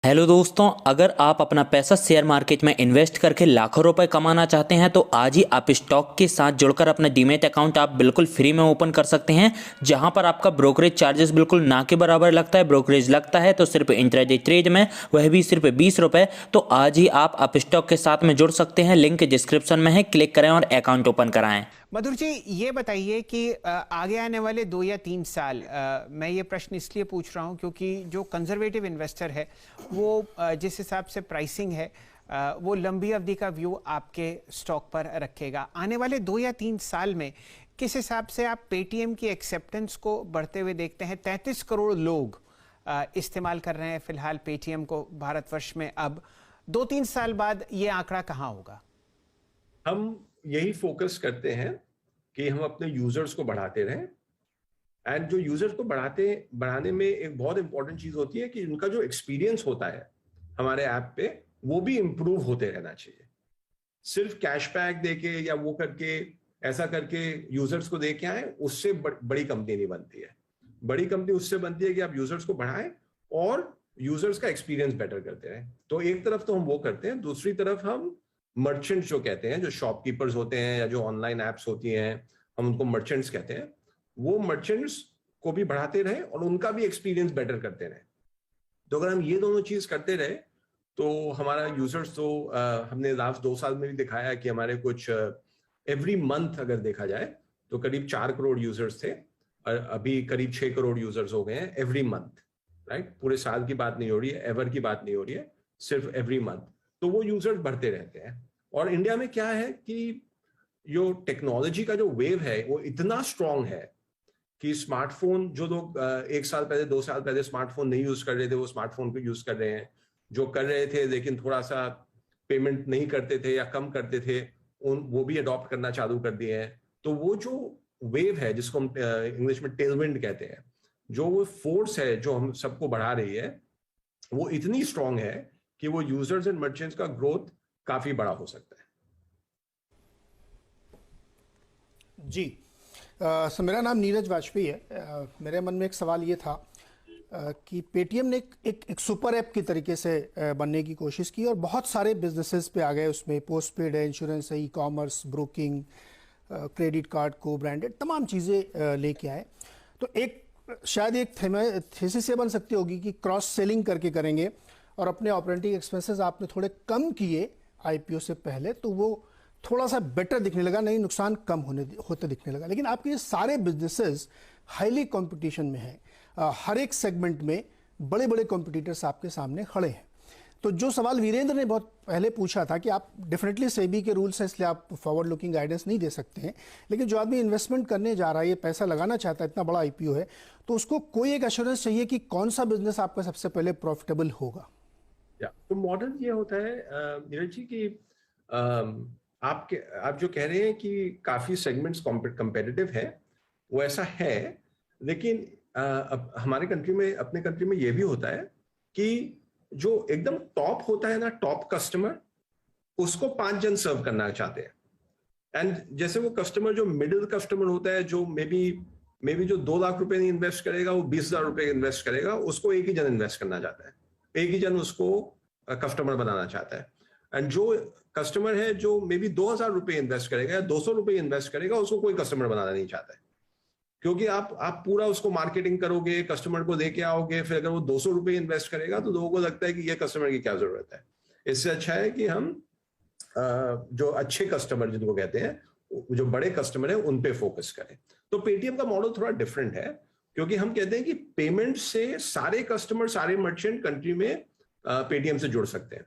Hello दोस्तों, अगर आप अपना पैसा शेयर मार्केट में इन्वेस्ट करके लाखों रुपए कमाना चाहते हैं तो आज ही आप स्टॉक के साथ जुड़कर अपना डीमैट अकाउंट आप बिल्कुल फ्री में ओपन कर सकते हैं, जहां पर आपका ब्रोकरेज चार्जेस बिल्कुल ना के बराबर लगता है। ब्रोकरेज लगता है तो सिर्फ इंट्राडे ट्रेड में, वह भी सिर्फ 20 रुपए। तो आज ही आप स्टॉक के साथ में जुड़ सकते हैं, लिंक डिस्क्रिप्शन में है, क्लिक करें और अकाउंट ओपन कराएं। मधुर जी, ये बताइए कि आगे आने वाले 2 या 3 साल, मैं ये प्रश्न इसलिए पूछ रहा हूँ क्योंकि जो कंजर्वेटिव इन्वेस्टर है वो जिस हिसाब से प्राइसिंग है वो लंबी अवधि का व्यू आपके स्टॉक पर रखेगा। आने वाले 2 या 3 साल में किस हिसाब से आप पेटीएम की एक्सेप्टेंस को बढ़ते हुए देखते हैं? 33 करोड़ लोग इस्तेमाल कर रहे हैं फिलहाल पेटीएम को भारतवर्ष में। अब 2-3 साल बाद ये आंकड़ा कहाँ होगा? हम यही फोकस करते हैं कि हम अपने यूजर्स को बढ़ाते रहें। एंड जो यूजर्स को बढ़ाने में एक बहुत इंपॉर्टेंट चीज होती है कि उनका जो एक्सपीरियंस होता है हमारे ऐप पे वो भी इंप्रूव होते रहना चाहिए। सिर्फ कैशबैक देके या वो करके ऐसा करके यूजर्स को दे के आए, उससे बड़ी कंपनी नहीं बनती है। बड़ी कंपनी उससे बनती है कि आप यूजर्स को बढ़ाएं और यूजर्स का एक्सपीरियंस बेटर करते रहें। तो एक तरफ तो हम वो करते हैं, दूसरी तरफ हम मर्चेंट्स जो कहते हैं, जो शॉपकीपर्स होते हैं या जो ऑनलाइन एप्स होती हैं, हम उनको मर्चेंट्स कहते हैं, वो मर्चेंट्स को भी बढ़ाते रहे और उनका भी एक्सपीरियंस बेटर करते रहे। तो अगर हम ये दोनों चीज करते रहे तो हमारा यूजर्स तो हमने लास्ट 2 साल में भी दिखाया कि हमारे कुछ एवरी मंथ अगर देखा जाए तो करीब 4 करोड़ यूजर्स थे और अभी करीब 6 करोड़ यूजर्स हो गए हैं एवरी मंथ। राइट, पूरे साल की बात नहीं हो रही है, एवर की बात नहीं हो रही है, सिर्फ एवरी मंथ। तो वो यूजर्स बढ़ते रहते हैं। और इंडिया में क्या है कि जो टेक्नोलॉजी का जो वेव है वो इतना स्ट्रांग है कि स्मार्टफोन, जो लोग 1 साल पहले 2 साल पहले स्मार्टफोन नहीं यूज कर रहे थे वो स्मार्टफोन को यूज कर रहे हैं। जो कर रहे थे लेकिन थोड़ा सा पेमेंट नहीं करते थे या कम करते थे, वो भी अडॉप्ट करना चालू कर दिए हैं। तो वो जो वेव है जिसको हम इंग्लिश में टेलविंड कहते हैं, जो वो फोर्स है जो हम सबको बढ़ा रही है, वो इतनी स्ट्रांग है कि वो यूजर्स एंड मर्चेंट्स का ग्रोथ काफी बड़ा हो सकता है। जी, मेरा नाम नीरज वाजपेयी है। मेरे मन में एक सवाल ये था कि पेटीएम ने एक सुपर ऐप की तरीके से बनने की कोशिश की और बहुत सारे बिजनेसेस पे आ गए। उसमें पोस्ट पेड है, इंश्योरेंस है, e commerce, broking, credit card, को ब्रांडेड तमाम चीज़ें लेके आए। तो शायद एक थीसिस ये बन सकती होगी कि क्रॉस सेलिंग करके करेंगे और अपने ऑपरेटिंग एक्सपेंसेस आपने थोड़े कम किए आईपीओ से पहले, तो वो थोड़ा सा बेटर दिखने लगा, नहीं नुकसान कम होते दिखने लगा। लेकिन आपके ये सारे बिजनेसेस हाईली कंपटीशन में हैं। हर एक सेगमेंट में बड़े बड़े कॉम्पिटिटर्स आपके सामने खड़े हैं। तो जो सवाल वीरेंद्र ने बहुत पहले पूछा था कि आप डेफिनेटली सेबी के रूल्स हैं इसलिए आप फॉरवर्ड लुकिंग गाइडेंस नहीं दे सकते हैं, लेकिन जो आदमी इन्वेस्टमेंट करने जा रहा है, ये पैसा लगाना चाहता है, इतना बड़ा आईपीओ है, तो उसको कोई एक एश्योरेंस चाहिए कि कौन सा बिजनेस आपका सबसे पहले प्रॉफिटेबल होगा। तो मॉडल ये होता है नीरज जी कि आप जो कह रहे हैं कि काफी सेगमेंट्स कॉम्पिटिटिव है, वो ऐसा है। लेकिन अब हमारे कंट्री में, अपने कंट्री में ये भी होता है कि जो एकदम टॉप होता है ना, टॉप कस्टमर, उसको 5 जन सर्व करना चाहते हैं। एंड जैसे वो कस्टमर जो मिडिल कस्टमर होता है, जो मे बी जो 2 लाख रुपए नहीं इन्वेस्ट करेगा, वो 20,000 रुपए इन्वेस्ट करेगा, उसको एक ही जन इन्वेस्ट करना चाहता है, एक ही जन उसको कस्टमर बनाना चाहता है। एंड जो कस्टमर है जो मे बी 2,000 रुपए इन्वेस्ट करेगा या 200 रुपए इन्वेस्ट करेगा, उसको कोई कस्टमर बनाना नहीं चाहता है। क्योंकि आप पूरा उसको मार्केटिंग करोगे, कस्टमर को लेके आओगे, फिर अगर वो 200 रुपए इन्वेस्ट करेगा तो लोगों को लगता है कि ये कस्टमर की क्या जरूरत है। इससे अच्छा है कि हम जो अच्छे कस्टमर जिनको कहते हैं, जो बड़े कस्टमर है, उन पे फोकस करें। तो पेटीएम का मॉडल थोड़ा डिफरेंट है, क्योंकि हम कहते हैं कि पेमेंट से सारे कस्टमर, सारे मर्चेंट कंट्री में पेटीएम से जुड़ सकते हैं।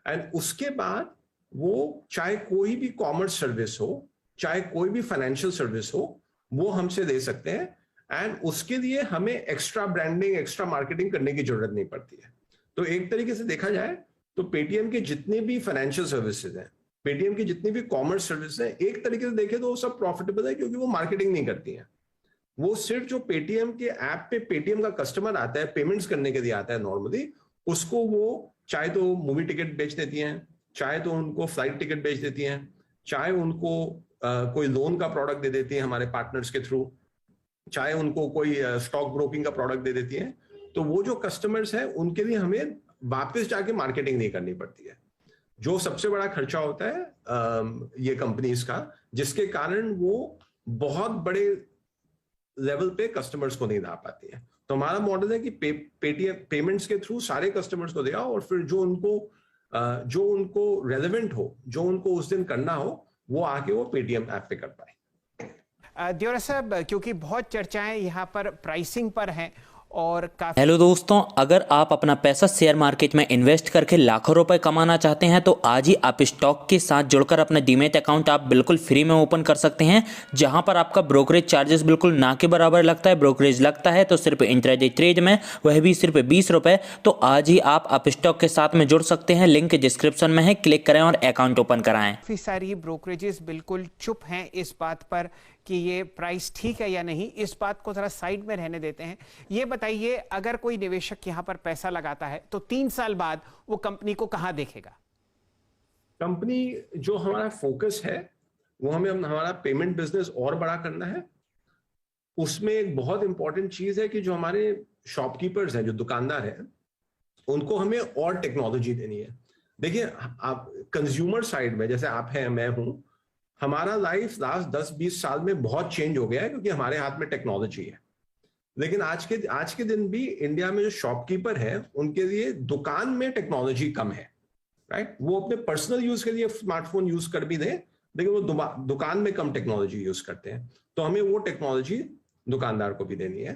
एंड उसके बाद वो चाहे कोई भी कॉमर्स सर्विस हो, चाहे कोई भी फाइनेंशियल सर्विस हो, वो हमसे ले सकते हैं। एंड उसके लिए हमें एक्स्ट्रा ब्रांडिंग, एक्स्ट्रा मार्केटिंग करने की जरूरत नहीं पड़ती है। तो एक तरीके से देखा जाए तो पेटीएम के जितने भी फाइनेंशियल सर्विसेज हैं, पेटीएम की जितनी भी कॉमर्स सर्विस है, एक तरीके से देखें तो वो सब प्रॉफिटेबल है, क्योंकि वो मार्केटिंग नहीं करती हैं। वो सिर्फ जो पेटीएम के ऐप पे पेटीएम का कस्टमर आता है, पेमेंट्स करने के लिए आता है नॉर्मली, उसको वो चाहे तो मूवी टिकट बेच देती हैं, चाहे तो उनको फ्लाइट टिकट बेच देती हैं, चाहे उनको कोई लोन का प्रोडक्ट दे देती है हमारे पार्टनर्स के थ्रू, चाहे उनको कोई स्टॉक ब्रोकिंग का प्रोडक्ट दे देती है। तो वो जो कस्टमर्स हैं उनके लिए हमें वापस जाके मार्केटिंग नहीं करनी पड़ती है, जो सबसे बड़ा खर्चा होता है ये कंपनीज का, जिसके कारण वो बहुत बड़े लेवल पे कस्टमर्स को नहीं ला पाती है। तो हमारा मॉडल है कि पेटीएम पेमेंट्स के थ्रू सारे कस्टमर्स को दिया, और फिर जो उनको रेलेवेंट हो, जो उनको उस दिन करना हो, वो आके वो पेटीएम ऐप पे कर पाए। देवरा साहब, क्योंकि बहुत चर्चाएं यहाँ पर प्राइसिंग पर हैं और काफी हेलो दोस्तों, अगर आप अपना पैसा शेयर मार्केट में इन्वेस्ट करके लाखों रुपए कमाना चाहते हैं तो आज ही आप स्टॉक के साथ जुड़कर अपना डीमैट अकाउंट आप बिल्कुल फ्री में ओपन कर सकते हैं, जहां पर आपका ब्रोकरेज चार्जेस बिल्कुल ना के बराबर लगता है। ब्रोकरेज लगता है तो सिर्फ इंट्राडे ट्रेड में, वह भी सिर्फ 20 रुपए। तो आज ही आप स्टॉक के साथ में जुड़ सकते हैं, लिंक डिस्क्रिप्शन में है, क्लिक करें और अकाउंट ओपन कराएं। काफी सारी ब्रोकरेजेस बिल्कुल चुप हैं इस बात पर कि ये प्राइस ठीक है या नहीं। इस बात को थोड़ा साइड में रहने देते हैं। ये बताइए, अगर कोई निवेशक यहाँ पर पैसा लगाता है तो 3 साल बाद वो कंपनी को कहाँ देखेगा? कंपनी, जो हमारा फोकस है वो हमारा पेमेंट बिजनेस और बड़ा करना है। उसमें एक बहुत इंपॉर्टेंट चीज है कि जो हमारे शॉपकीपर्स हैं, जो दुकानदार हैं, उनको हमें और टेक्नोलॉजी देनी है। देखिए, आप कंज्यूमर साइड में, जैसे आप हैं, मैं हूं, हमारा लाइफ लास्ट 10-20 साल में बहुत चेंज हो गया है, क्योंकि हमारे हाथ में टेक्नोलॉजी है। लेकिन आज के दिन भी इंडिया में जो शॉपकीपर है, उनके लिए दुकान में टेक्नोलॉजी कम है, राइट? वो अपने पर्सनल यूज के लिए स्मार्टफोन यूज कर भी दें, लेकिन वो दुकान में कम टेक्नोलॉजी यूज करते हैं। तो हमें वो टेक्नोलॉजी दुकानदार को भी देनी है।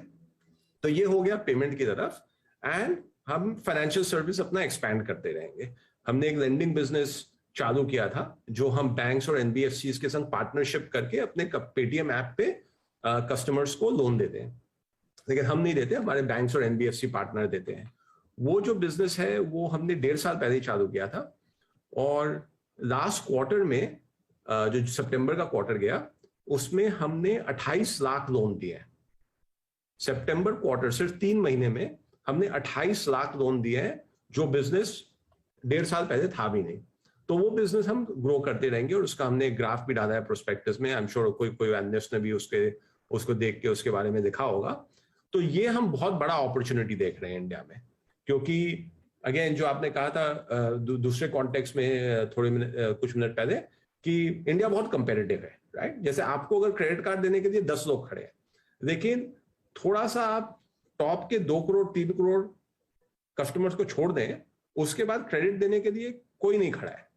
तो ये हो गया पेमेंट की तरफ। एंड हम फाइनेंशियल सर्विस अपना एक्सपैंड करते रहेंगे। हमने एक लेंडिंग बिजनेस चालू किया था, जो हम बैंक्स और एनबीएफसीज के संग पार्टनरशिप करके अपने पेटीएम ऐप पे कस्टमर्स को लोन देते हैं। लेकिन हम नहीं देते, हमारे बैंक्स और एनबीएफसी पार्टनर देते हैं। वो जो बिजनेस है वो हमने 1.5 साल पहले ही चालू किया था, और लास्ट क्वार्टर में, जो सितंबर का क्वार्टर गया, उसमें हमने 28 लाख लोन दिए हैं। सितंबर क्वार्टर, सिर्फ 3 महीने में हमने 28 लाख लोन दिए हैं, जो बिजनेस 1.5 साल पहले था भी नहीं। तो वो बिजनेस हम ग्रो करते रहेंगे, और उसका हमने ग्राफ भी डाला है प्रोस्पेक्टस में। आई एम श्योर कोई एनालिस्ट ने भी उसको देख के उसके बारे में लिखा होगा। तो ये हम बहुत बड़ा अपॉर्चुनिटी देख रहे हैं इंडिया में, क्योंकि अगेन, जो आपने कहा था दूसरे कॉन्टेक्स्ट में कुछ मिनट पहले, कि इंडिया बहुत कंपेटिटिव है, राइट? जैसे आपको अगर क्रेडिट कार्ड देने के लिए 10 लोग खड़े हैं, लेकिन थोड़ा सा आप टॉप के 2 करोड़ 3 करोड़ कस्टमर्स को छोड़ दें, उसके बाद क्रेडिट देने के लिए कोई नहीं खड़ा है,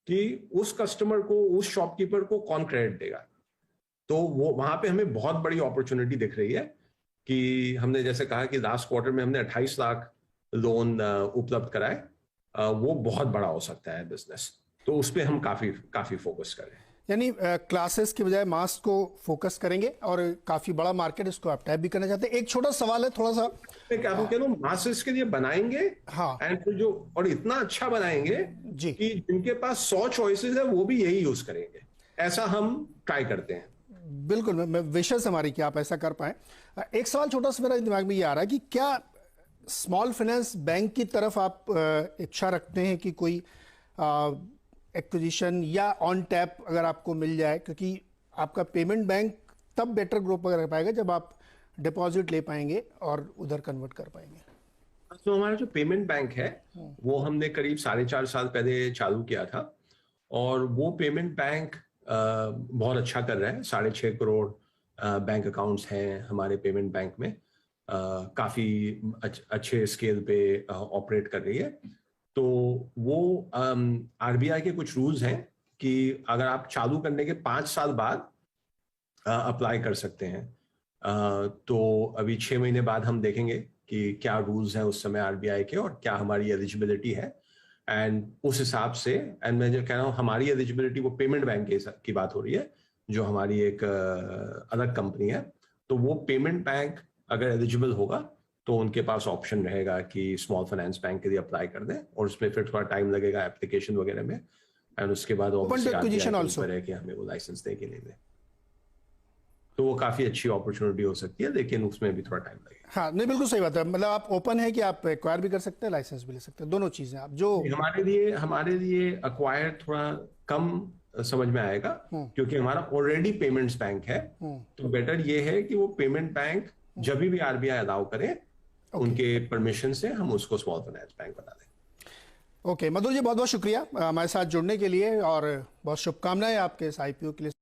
कि उस कस्टमर को, उस शॉपकीपर को कौन क्रेडिट देगा। तो वो वहां पे हमें बहुत बड़ी अपॉर्चुनिटी दिख रही है, कि हमने जैसे कहा कि लास्ट क्वार्टर में हमने 28 लाख लोन उपलब्ध कराए। वो बहुत बड़ा हो सकता है बिजनेस, तो उस पर हम काफी फोकस कर रहे हैं। यानी क्लासेस के बजाय मास को फोकस करेंगे, और काफी बड़ा मार्केट, इसको आप टैप भी करना चाहते हैं। एक छोटा सवाल है, थोड़ा सा मैं क्या कह रहा हूँ, मासेस के लिए बनाएंगे, हाँ, एंड फिर और इतना अच्छा बनाएंगे जी, कि जिनके पास 100 चॉइसेस है वो भी यही यूज करेंगे। ऐसा हम ट्राई करते हैं। बिल्कुल। मैं विशेष हमारी कि आप ऐसा कर पाए। एक सवाल छोटा सा मेरे दिमाग में ये आ रहा है कि क्या स्मॉल फाइनेंस बैंक की तरफ आप इच्छा रखते हैं कि कोई एक्विजिशन या ऑन टैप अगर आपको मिल जाए, क्योंकि आपका पेमेंट बैंक तब बेटर ग्रो कर पाएगा जब आप डिपॉजिट ले पाएंगे और उधर कन्वर्ट कर पाएंगे। तो हमारा जो पेमेंट बैंक है वो हमने करीब 4.5 साल पहले चालू किया था, और वो पेमेंट बैंक बहुत अच्छा कर रहा है। 6.5 करोड़ बैंक अकाउंट्स हैं हमारे पेमेंट बैंक में, काफी अच्छे स्केल पे ऑपरेट कर रही है। तो वो आरबीआई के कुछ रूल्स हैं कि अगर आप चालू करने के 5 साल बाद अप्लाई कर सकते हैं। तो अभी 6 महीने बाद हम देखेंगे कि क्या रूल्स हैं उस समय आरबीआई के, और क्या हमारी एलिजिबिलिटी है। एंड उस हिसाब से, एंड मैं जो कह रहा हूँ, हमारी एलिजिबिलिटी वो पेमेंट बैंक की बात हो रही है, जो हमारी एक अलग कंपनी है। तो वो पेमेंट बैंक अगर एलिजिबल होगा तो उनके पास ऑप्शन रहेगा कि स्मॉल फाइनेंस बैंक के लिए अप्लाई कर दें, और उसमें फिर थोड़ा टाइम लगेगा एप्लीकेशन वगैरह में, एंड उसके बाद है कि हमें वो लाइसेंस दे के नहीं दे। तो वो काफी अच्छी अपॉर्चुनिटी हो सकती है, लेकिन उसमें भी थोड़ा टाइम लगेगा। हाँ, नहीं, बिल्कुल सही बात है। मतलब आप ओपन है कि आप एक्वायर भी कर सकते हैं, लाइसेंस भी ले सकते हैं, दोनों चीजें आप जो हमारे लिए एक्वायर थोड़ा कम समझ में आएगा, क्योंकि हमारा ऑलरेडी पेमेंट्स बैंक है। तो बेटर ये है कि वो पेमेंट बैंक जब भी आरबीआई अलाउ करे उनके परमिशन से हम उसको स्मॉल फाइनेंस बैंक बना दें। ओके, मधुर जी बहुत बहुत शुक्रिया हमारे साथ जुड़ने के लिए और बहुत शुभकामनाएं आपके इस IPO के लिए।